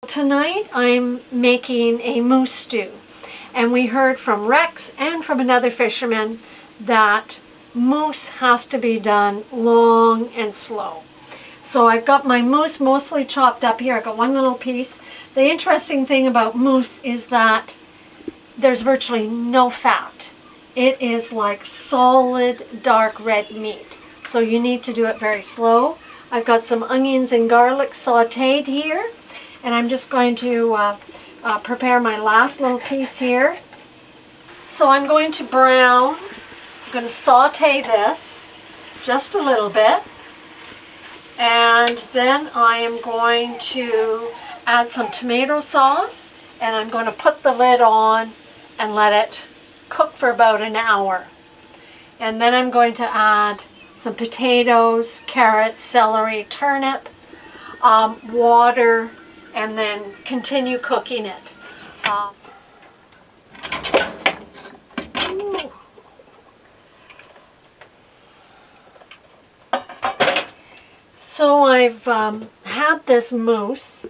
Tonight I'm making a moose stew, and we heard from Rex and from another fisherman that moose has to be done long and slow. So I've got my moose mostly chopped up here. I've got one little piece. The interesting thing about moose is that there's virtually no fat. It is like solid dark red meat, so you need to do it very slow. I've got some onions and garlic sauteed here, and I'm just going to prepare my last little piece here. So I'm going to brown, I'm going to saute this just a little bit, and then I am going to add some tomato sauce, and I'm going to put the lid on and let it cook for about an hour. And then I'm going to add some potatoes, carrots, celery, turnip, water, and then continue cooking it. So I've had this moose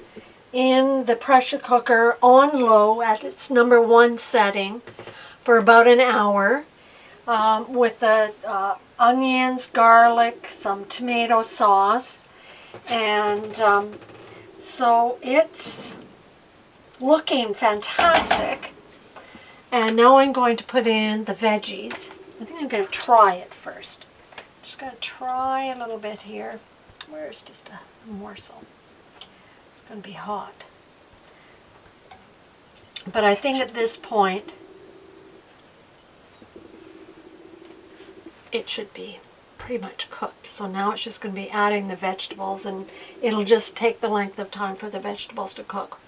in the pressure cooker on low at its #1 setting for about an hour with the onions, garlic, some tomato sauce, and so it's looking fantastic. And now I'm going to put in the veggies. I think I'm going to try it first. I'm just going to try a little bit here. Where's just a morsel? It's going to be hot. But I think at this point it should be pretty much cooked. So now it's just going to be adding the vegetables, and it'll just take the length of time for the vegetables to cook.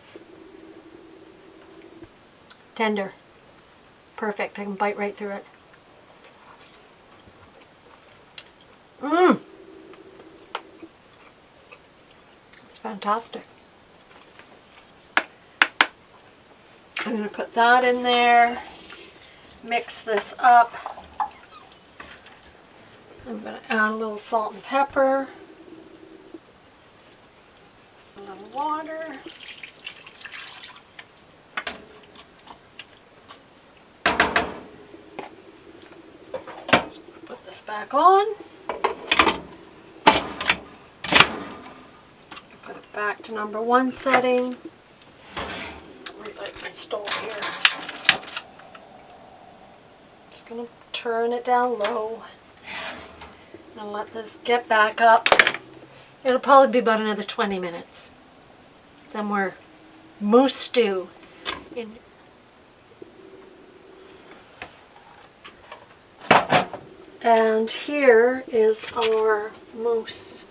Tender. Perfect. I can bite right through it. Mmm. It's fantastic. I'm going to put that in there. Mix this up. I'm going to add a little salt and pepper, a little water, put this back on, put it back to #1 setting, relight my stove here, just going to turn it down low. And let this get back up. It'll probably be about another 20 minutes. Then we're moose stew. And here is our moose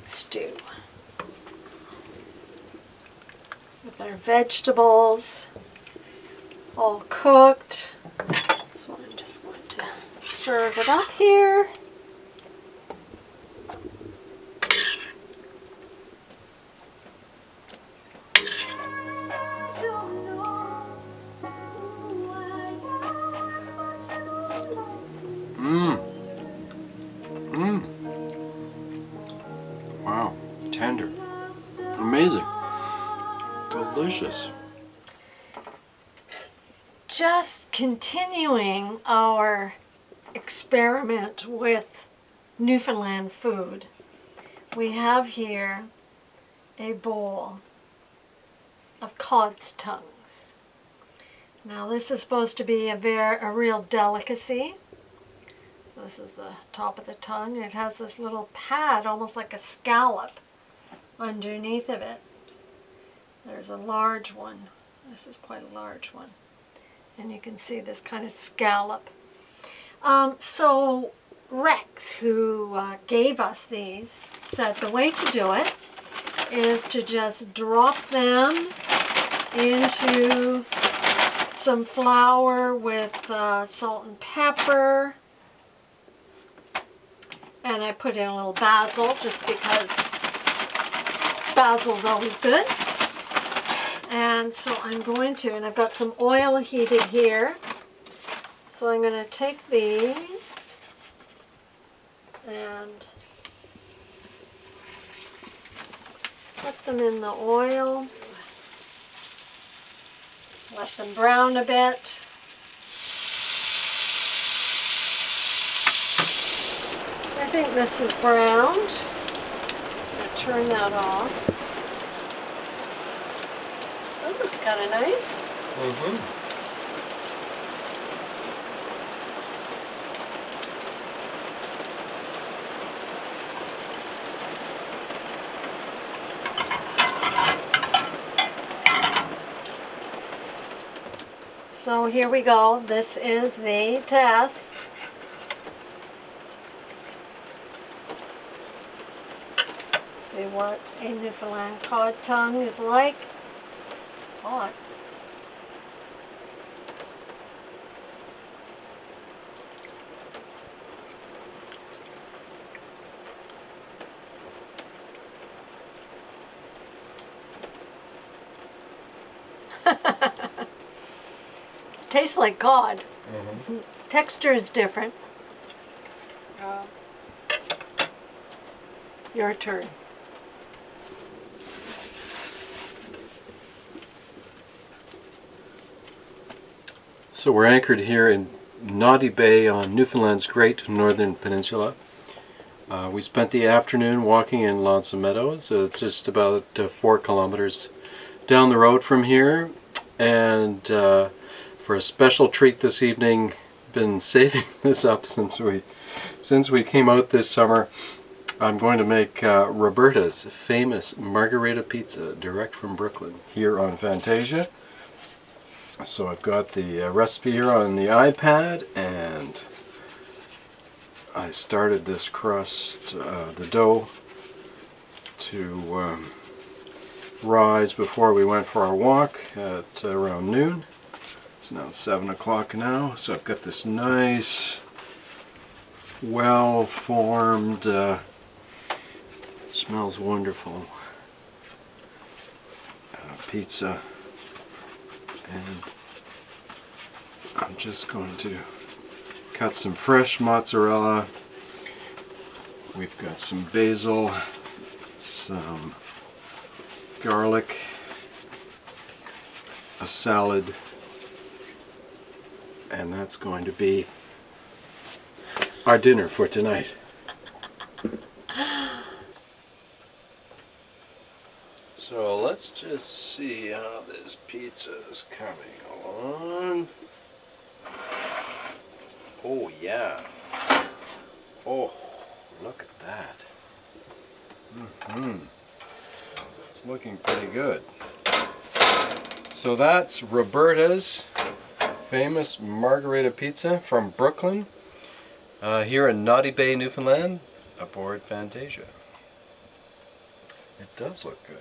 stew. With our vegetables all cooked. So I'm just going to serve it up here. Wow, tender, amazing, delicious. Just continuing our experiment with Newfoundland food, we have here a bowl of cod's tongues. Now this is supposed to be a real delicacy. So this is the top of the tongue. It has this little pad, almost like a scallop, underneath of it. There's a large one. This is quite a large one. And you can see this kind of scallop. So Rex, who gave us these, said the way to do it is to just drop them into some flour with salt and pepper. And I put in a little basil just because basil's always good. And so I'm going to, and I've got some oil heated here. So I'm going to take these and put them in the oil. Let them brown a bit. I think this is browned. I'm going to turn that off. That looks kind of nice. Mm-hmm. So here we go. This is the test. See what a Newfoundland cod tongue is like. It's hot. Tastes like cod. Mm-hmm. Texture is different. Your turn. So we're anchored here in Naughty Bay on Newfoundland's Great Northern Peninsula. We spent the afternoon walking in lots of meadows. It's just about 4 kilometers down the road from here. And for a special treat this evening, been saving this up since we came out this summer. I'm going to make Roberta's famous margarita pizza direct from Brooklyn here on Fantasia. So I've got the recipe here on the iPad, and I started this crust, the dough, to rise before we went for our walk at around noon. It's now 7 o'clock now, so I've got this nice, well-formed, smells wonderful, pizza. And I'm just going to cut some fresh mozzarella. We've got some basil, some garlic, a salad, and that's going to be our dinner for tonight. So let's just see how this pizza is coming along. Oh yeah. Oh, look at that. It's looking pretty good. So that's Roberta's famous margarita pizza from Brooklyn, here in Naughty Bay, Newfoundland, aboard Fantasia. It does look good.